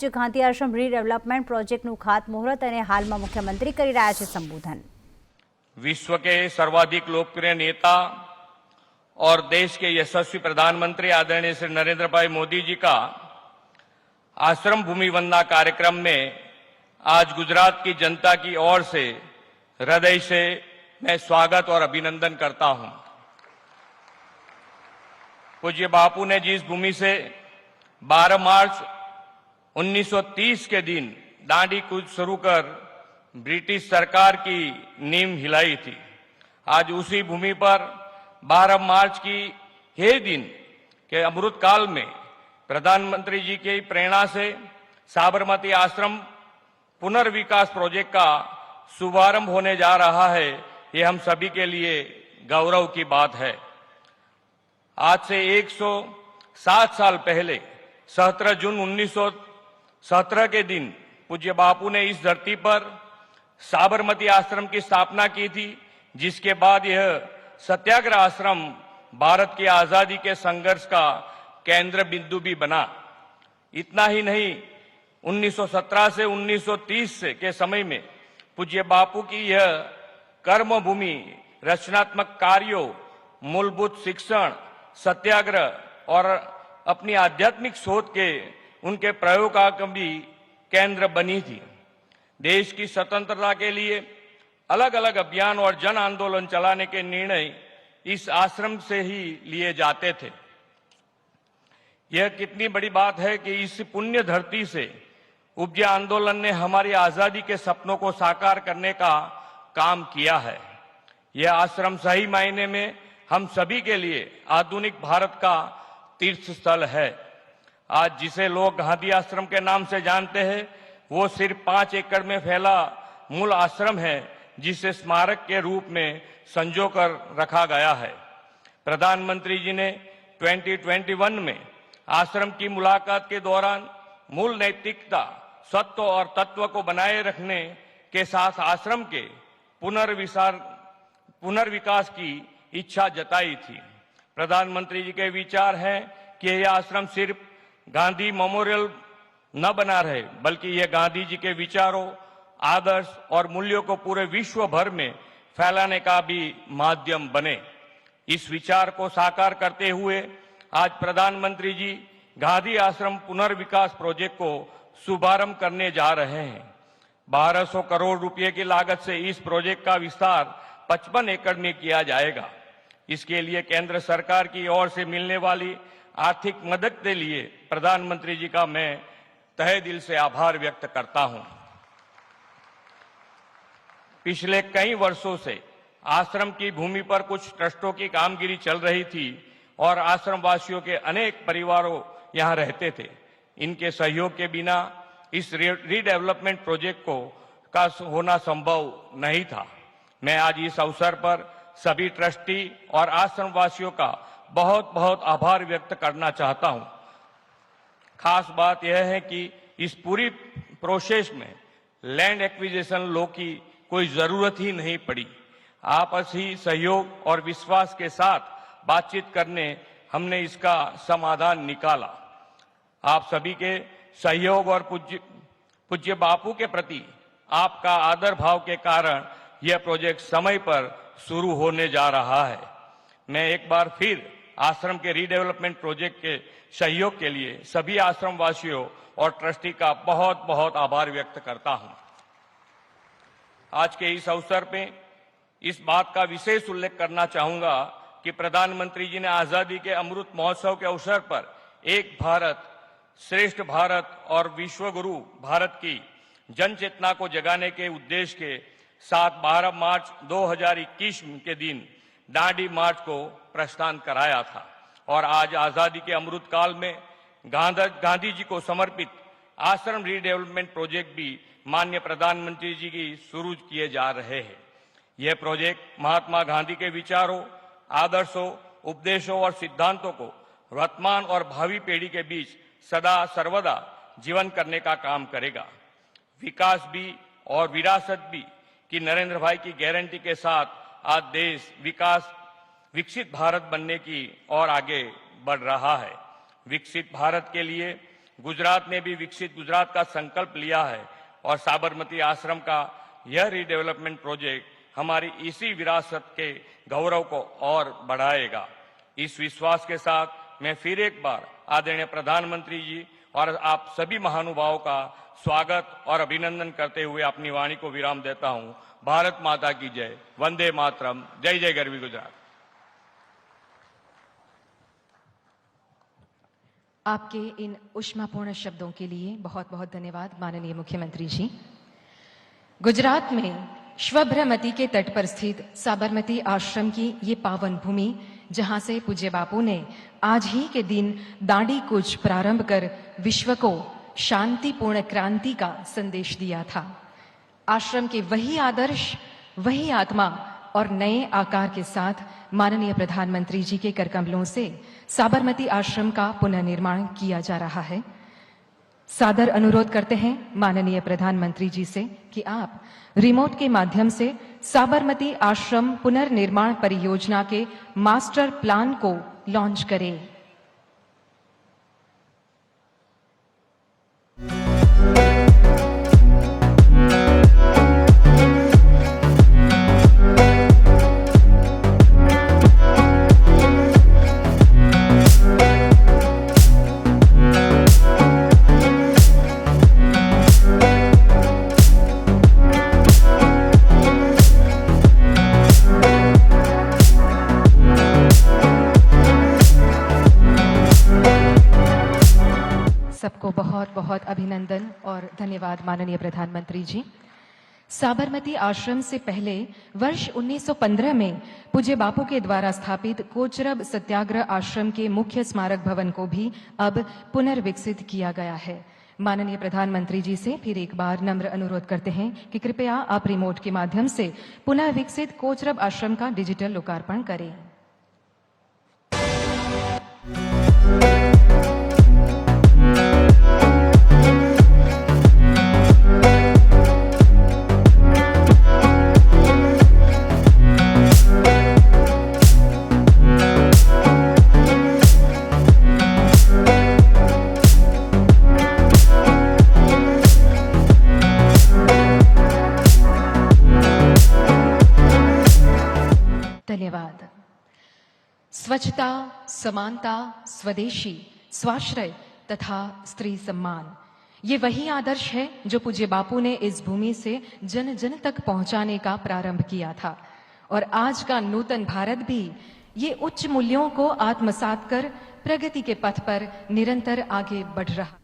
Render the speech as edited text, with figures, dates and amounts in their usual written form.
ગાંધી આશ્રમ redevelopment પ્રોજેક્ટનું ખાતમુહૂર્ત અને હાલમાં મુખ્યમંત્રી કરી રહ્યા છે સંબોધન। विश्व के सर्वाधिक लोकप्रिय नेता और देश के यशस्वी प्रधानमंत्री आदरणीय श्री नरेंद्र भाई मोदी जी का आश्रम भूमि वंदना कार्यक्रम में आज गुजरात की जनता की ओर से हृदय से मैं स्वागत और अभिनंदन करता हूं। पूज्य बापू ने जिस भूमि से 12 मार्च 1930 के दिन दांडी कूच शुरू कर ब्रिटिश सरकार की नींव हिलाई थी, आज उसी भूमि पर 12 मार्च की हे दिन के अमृत काल में प्रधानमंत्री जी की प्रेरणा से साबरमती आश्रम पुनर्विकास प्रोजेक्ट का शुभारंभ होने जा रहा है। ये हम सभी के लिए गौरव की बात है। आज से 107 साल पहले 17 जून 1917 के दिन पूज्य बापू ने इस धरती पर साबरमती आश्रम की स्थापना की थी, जिसके बाद यह सत्याग्रह आश्रम भारत की आजादी के संघर्ष का केंद्र बिंदु भी बना। इतना ही नहीं, 1917 से 1930 के समय में पूज्य बापू की यह कर्म भूमि रचनात्मक कार्यों, मूलभूत शिक्षण, सत्याग्रह और अपनी आध्यात्मिक सोच के उनके प्रयोग का भी केंद्र बनी थी। देश की स्वतंत्रता के लिए अलग अलग अभियान और जन आंदोलन चलाने के निर्णय इस आश्रम से ही लिए जाते थे। यह कितनी बड़ी बात है कि इस पुण्य धरती से उपजे आंदोलन ने हमारी आजादी के सपनों को साकार करने का काम किया है। यह आश्रम सही मायने में हम सभी के लिए आधुनिक भारत का तीर्थ स्थल है। आज जिसे लोग गांधी आश्रम के नाम से जानते हैं, वो सिर्फ 5 एकड़ में फैला मूल आश्रम है, जिसे स्मारक के रूप में संजो कर रखा गया है। प्रधानमंत्री जी ने 2021 में आश्रम की मुलाकात के दौरान मूल नैतिकता, सत्व और तत्व को बनाए रखने के साथ आश्रम के पुनर्विकास की इच्छा जताई थी। प्रधानमंत्री जी के विचार हैं कि यह आश्रम सिर्फ गांधी मेमोरियल न बना रहे, बल्कि यह गांधी जी के विचारों, आदर्श और मूल्यों को पूरे विश्व भर में फैलाने का भी माध्यम बने। इस विचार को साकार करते हुए आज प्रधानमंत्री जी गांधी आश्रम पुनर्विकास प्रोजेक्ट को शुभारंभ करने जा रहे हैं। 1200 करोड़ रुपए की लागत से इस प्रोजेक्ट का विस्तार 55 एकड़ में किया जाएगा। इसके लिए केंद्र सरकार की ओर से मिलने वाली आर्थिक मदद के लिए प्रधानमंत्री जी का मैं तहे दिल से आभार व्यक्त करता हूं। पिछले कई वर्षों से आश्रम की भूमि पर कुछ ट्रस्टों की कामगिरी चल रही थी और आश्रम वासियों के अनेक परिवारों यहां रहते थे। इनके सहयोग के बिना इस रीडेवलपमेंट प्रोजेक्ट का होना संभव नहीं था। मैं आज इस अवसर पर सभी ट्रस्टी और आश्रम वासियों का बहुत बहुत आभार व्यक्त करना चाहता हूं। खास बात यह है कि इस पूरी प्रोसेस में लैंड एक्विजिशन लॉ की कोई जरूरत ही नहीं पड़ी। आपसी सहयोग और विश्वास के साथ बातचीत करने हमने इसका समाधान निकाला। आप सभी के सहयोग और पूज्य बापू के प्रति आपका आदर भाव के कारण यह प्रोजेक्ट समय पर शुरू होने जा रहा है। मैं एक बार फिर आश्रम के रीडेवलपमेंट प्रोजेक्ट के सहयोग के लिए सभी आश्रम वासियों और ट्रस्टी का बहुत बहुत आभार व्यक्त करता हूं। आज के इस अवसर पे इस बात का विशेष उल्लेख करना चाहूंगा कि प्रधानमंत्री जी ने आजादी के अमृत महोत्सव के अवसर पर एक भारत श्रेष्ठ भारत और विश्व गुरु भारत की जन चेतना को जगाने के उद्देश्य के साथ 12 मार्च 2021 के दिन दांडी मार्च को प्रस्थान कराया था और आज आजादी के अमृत काल में गांधी जी को समर्पित आश्रम रीडेवलपमेंट प्रोजेक्ट भी माननीय प्रधानमंत्री जी की शुरू किए जा रहे हैं। यह प्रोजेक्ट महात्मा गांधी के विचारों, आदर्शों, उपदेशों और सिद्धांतों को वर्तमान और भावी पीढ़ी के बीच सदा सर्वदा जीवन करने का काम करेगा। विकास भी और विरासत भी कि नरेंद्र भाई की गारंटी के साथ आज देश विकसित भारत बनने की ओर आगे बढ़ रहा है। विकसित भारत के लिए गुजरात ने भी विकसित गुजरात का संकल्प लिया है और साबरमती आश्रम का यह रीडेवलपमेंट प्रोजेक्ट हमारी इसी विरासत के गौरव को और बढ़ाएगा। इस विश्वास के साथ मैं फिर एक बार आदरणीय प्रधानमंत्री जी और आप सभी महानुभावों का स्वागत और अभिनंदन करते हुए अपनी वाणी को विराम देता हूं। भारत माता की जय। वंदे मातरम। जय जय गरवी गुजरात। आपके इन ऊष्मापूर्ण शब्दों के लिए बहुत बहुत धन्यवाद माननीय मुख्यमंत्री जी। गुजरात में श्वभ्रमती के तट पर स्थित साबरमती आश्रम की ये पावन भूमि, जहां से पूज्य बापू ने आज ही के दिन दांडी कूच प्रारंभ कर विश्व को शांतिपूर्ण क्रांति का संदेश दिया था। आश्रम के वही आदर्श, वही आत्मा और नए आकार के साथ माननीय प्रधानमंत्री जी के करकमलों से साबरमती आश्रम का पुनर्निर्माण किया जा रहा है। सादर अनुरोध करते हैं माननीय प्रधानमंत्री जी से कि आप रिमोट के माध्यम से साबरमती आश्रम पुनर्निर्माण परियोजना के मास्टर प्लान को लॉन्च करें। सबको बहुत बहुत अभिनंदन और धन्यवाद माननीय प्रधानमंत्री जी। साबरमती आश्रम से पहले वर्ष 1915 में पूज्य बापू के द्वारा स्थापित कोचरब सत्याग्रह आश्रम के मुख्य स्मारक भवन को भी अब पुनर्विकसित किया गया है। माननीय प्रधानमंत्री जी से फिर एक बार नम्र अनुरोध करते हैं कि कृपया आप रिमोट के माध्यम से पुनः विकसित कोचरब आश्रम का डिजिटल लोकार्पण करें। धन्यवाद। स्वच्छता, समानता, स्वदेशी, स्वाश्रय तथा स्त्री सम्मान, ये वही आदर्श है जो पूज्य बापू ने इस भूमि से जन जन तक पहुंचाने का प्रारंभ किया था। और आज का नूतन भारत भी ये उच्च मूल्यों को आत्मसात कर प्रगति के पथ पर निरंतर आगे बढ़ रहा